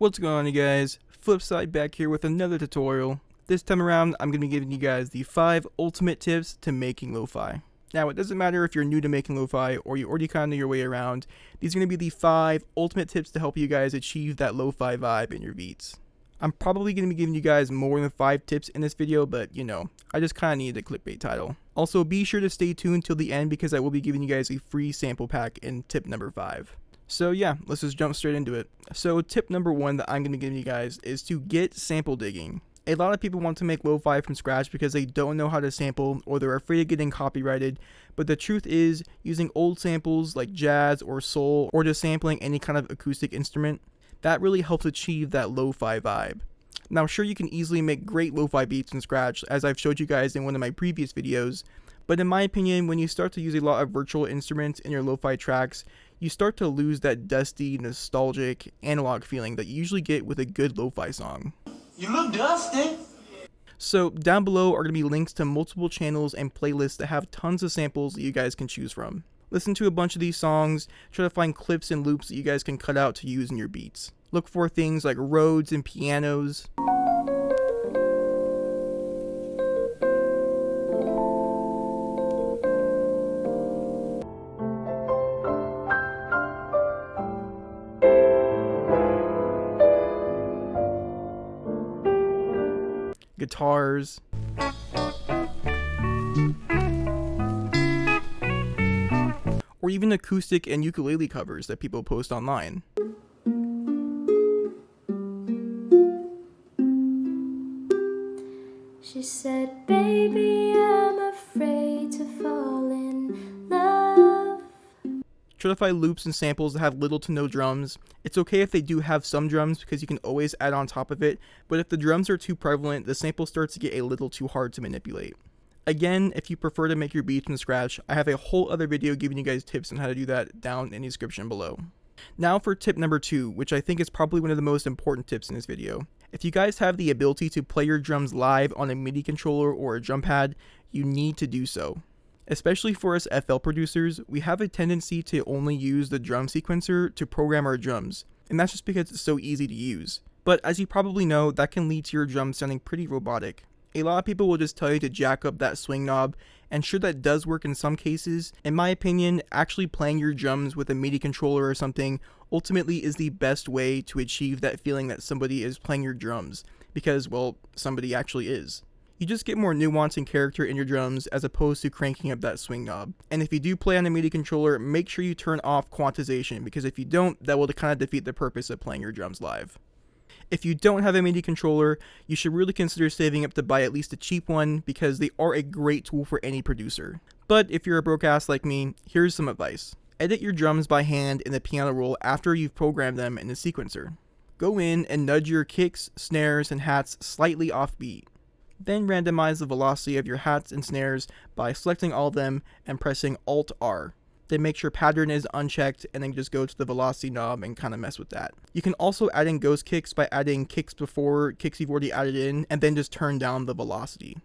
What's going on, you guys? Flipside back here with another tutorial. This time around, I'm going to be giving you guys the 5 ultimate tips to making lo-fi. Now, it doesn't matter if you're new to making lo-fi or you already kind of know your way around. These are going to be the 5 ultimate tips to help you guys achieve that lo-fi vibe in your beats. I'm probably going to be giving you guys more than 5 tips in this video, but you know, I just kind of needed a clickbait title. Also, be sure to stay tuned till the end because I will be giving you guys a free sample pack in tip number 5. So yeah, let's just jump straight into it. So tip number 1 that I'm going to give you guys is to get sample digging. A lot of people want to make lo-fi from scratch because they don't know how to sample or they're afraid of getting copyrighted, but the truth is, using old samples like jazz or soul or just sampling any kind of acoustic instrument, that really helps achieve that lo-fi vibe. Now sure, you can easily make great lo-fi beats from scratch as I've showed you guys in one of my previous videos, but in my opinion, when you start to use a lot of virtual instruments in your lo-fi tracks, you start to lose that dusty, nostalgic, analog feeling that you usually get with a good lo-fi song. You look dusty. So down below are going to be links to multiple channels and playlists that have tons of samples that you guys can choose from. Listen to a bunch of these songs, try to find clips and loops that you guys can cut out to use in your beats. Look for things like Rhodes and pianos. Guitars, or even acoustic and ukulele covers that people post online. She said, baby, I'm afraid to fall in love. Try to find loops and samples that have little to no drums. It's okay if they do have some drums because you can always add on top of it, but if the drums are too prevalent, the sample starts to get a little too hard to manipulate. Again, if you prefer to make your beats from scratch, I have a whole other video giving you guys tips on how to do that down in the description below. Now for tip number 2, which I think is probably one of the most important tips in this video. If you guys have the ability to play your drums live on a MIDI controller or a drum pad, you need to do so. Especially for us FL producers, we have a tendency to only use the drum sequencer to program our drums, and that's just because it's so easy to use. But as you probably know, that can lead to your drums sounding pretty robotic. A lot of people will just tell you to jack up that swing knob, and sure, that does work in some cases. In my opinion, actually playing your drums with a MIDI controller or something ultimately is the best way to achieve that feeling that somebody is playing your drums, because, well, somebody actually is. You just get more nuance and character in your drums as opposed to cranking up that swing knob. And if you do play on a MIDI controller, make sure you turn off quantization, because if you don't, that will kind of defeat the purpose of playing your drums live. If you don't have a MIDI controller, you should really consider saving up to buy at least a cheap one because they are a great tool for any producer. But if you're a broke ass like me, here's some advice. Edit your drums by hand in the piano roll after you've programmed them in the sequencer. Go in and nudge your kicks, snares, and hats slightly off beat. Then randomize the velocity of your hats and snares by selecting all of them and pressing Alt-R. Then make sure pattern is unchecked and then just go to the velocity knob and kind of mess with that. You can also add in ghost kicks by adding kicks before kicks you've already added in and then just turn down the velocity.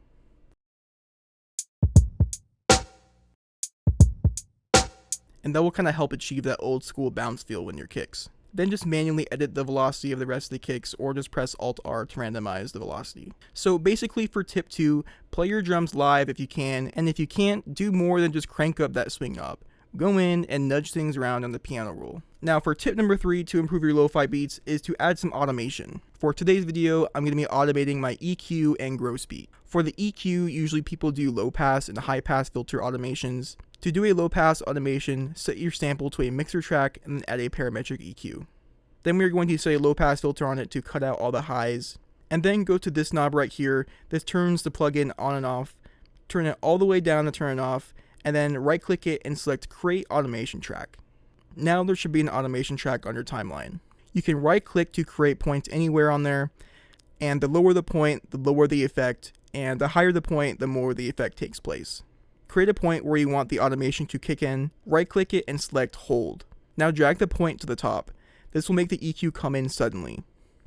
And that will kind of help achieve that old school bounce feel in your kicks. Then just manually edit the velocity of the rest of the kicks or just press Alt-R to randomize the velocity. So basically for tip 2, play your drums live if you can, and if you can't, do more than just crank up that swing knob. Go in and nudge things around on the piano roll. Now for tip number 3 to improve your lo-fi beats is to add some automation. For today's video, I'm going to be automating my EQ and gross beat. For the EQ, usually people do low pass and high pass filter automations. To do a low pass automation, set your sample to a mixer track and then add a parametric EQ. Then we're going to set a low pass filter on it to cut out all the highs. And then go to this knob right here. This turns the plugin on and off. Turn it all the way down to turn it off. And then right click it and select create automation track. Now there should be an automation track on your timeline. You can right click to create points anywhere on there, and the lower the point, the lower the effect, and the higher the point, the more the effect takes place. Create a point where you want the automation to kick in, right click it and select hold. Now drag the point to the top. This will make the EQ come in suddenly.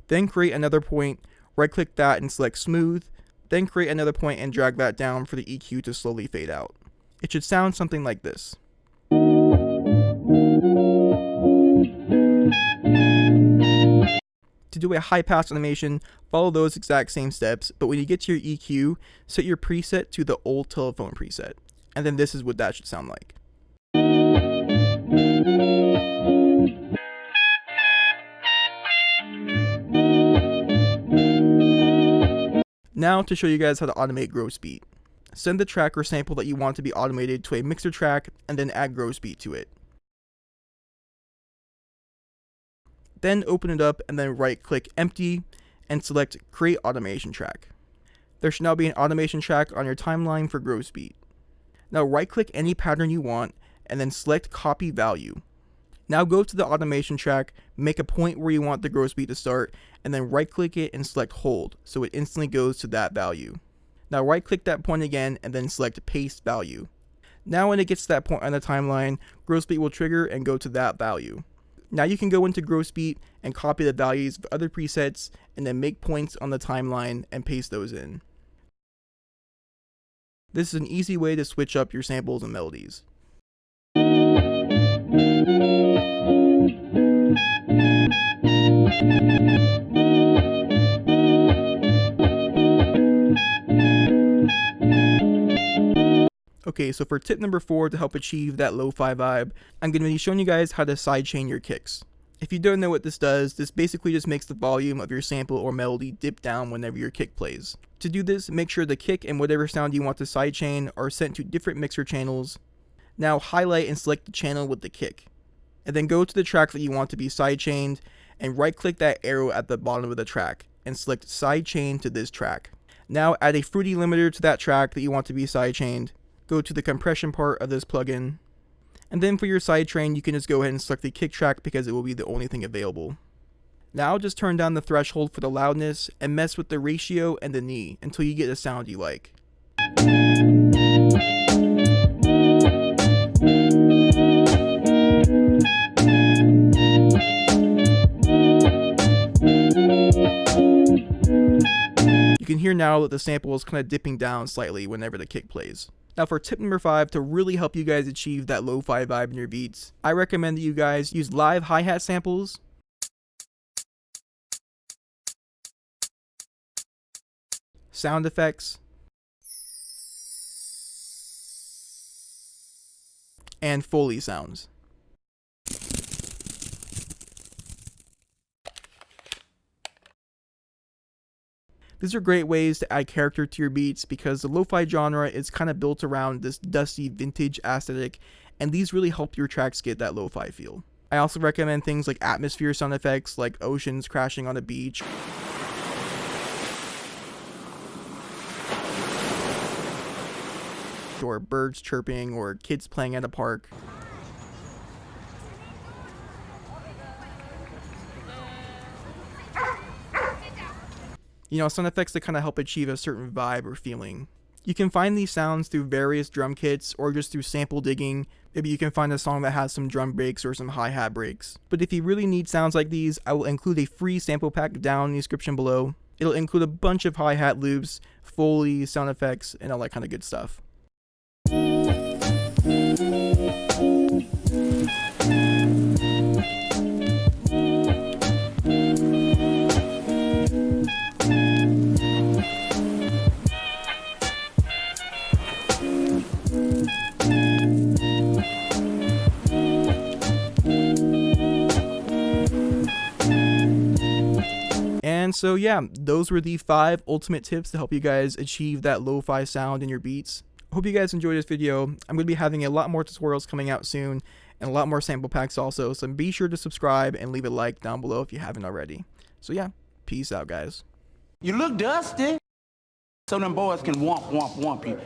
Then create another point, right click that and select smooth, then create another point and drag that down for the EQ to slowly fade out. It should sound something like this. To do a high pass animation, follow those exact same steps, but when you get to your EQ, set your preset to the old telephone preset. And then this is what that should sound like. Now to show you guys how to automate gross beat. Send the track or sample that you want to be automated to a mixer track and then add gross beat to it. Then open it up and then right click empty and select create automation track. There should now be an automation track on your timeline for gross beat. Now right click any pattern you want and then select copy value. Now go to the automation track, make a point where you want the gross beat to start, and then right click it and select hold, so it instantly goes to that value. Now right click that point again and then select paste value. Now when it gets to that point on the timeline, gross beat will trigger and go to that value. Now you can go into gross beat and copy the values of other presets and then make points on the timeline and paste those in. This is an easy way to switch up your samples and melodies. Okay, so for tip number 4 to help achieve that lo-fi vibe, I'm going to be showing you guys how to sidechain your kicks. If you don't know what this does, this basically just makes the volume of your sample or melody dip down whenever your kick plays. To do this, make sure the kick and whatever sound you want to sidechain are sent to different mixer channels. Now highlight and select the channel with the kick. And then go to the track that you want to be sidechained and right click that arrow at the bottom of the track and select sidechain to this track. Now add a fruity limiter to that track that you want to be sidechained. Go to the compression part of this plugin. And then for your sidechain, you can just go ahead and select the kick track because it will be the only thing available. Now just turn down the threshold for the loudness and mess with the ratio and the knee until you get a sound you like. You can hear now that the sample is kind of dipping down slightly whenever the kick plays. Now for tip number 5, to really help you guys achieve that lo-fi vibe in your beats, I recommend that you guys use live hi-hat samples, sound effects, and Foley sounds. These are great ways to add character to your beats because the lo-fi genre is kind of built around this dusty vintage aesthetic, and these really help your tracks get that lo-fi feel. I also recommend things like atmosphere sound effects like oceans crashing on a beach, or birds chirping, or kids playing at a park. You know, sound effects that kind of help achieve a certain vibe or feeling. You can find these sounds through various drum kits or just through sample digging. Maybe you can find a song that has some drum breaks or some hi-hat breaks. But if you really need sounds like these, I will include a free sample pack down in the description below. It'll include a bunch of hi-hat loops, Foley, sound effects, and all that kind of good stuff. And so yeah, those were the 5 ultimate tips to help you guys achieve that lo-fi sound in your beats. I hope you guys enjoyed this video. I'm going to be having a lot more tutorials coming out soon and a lot more sample packs also, so be sure to subscribe and leave a like down below if you haven't already. So yeah, peace out guys. You look dusty, so them boys can womp you.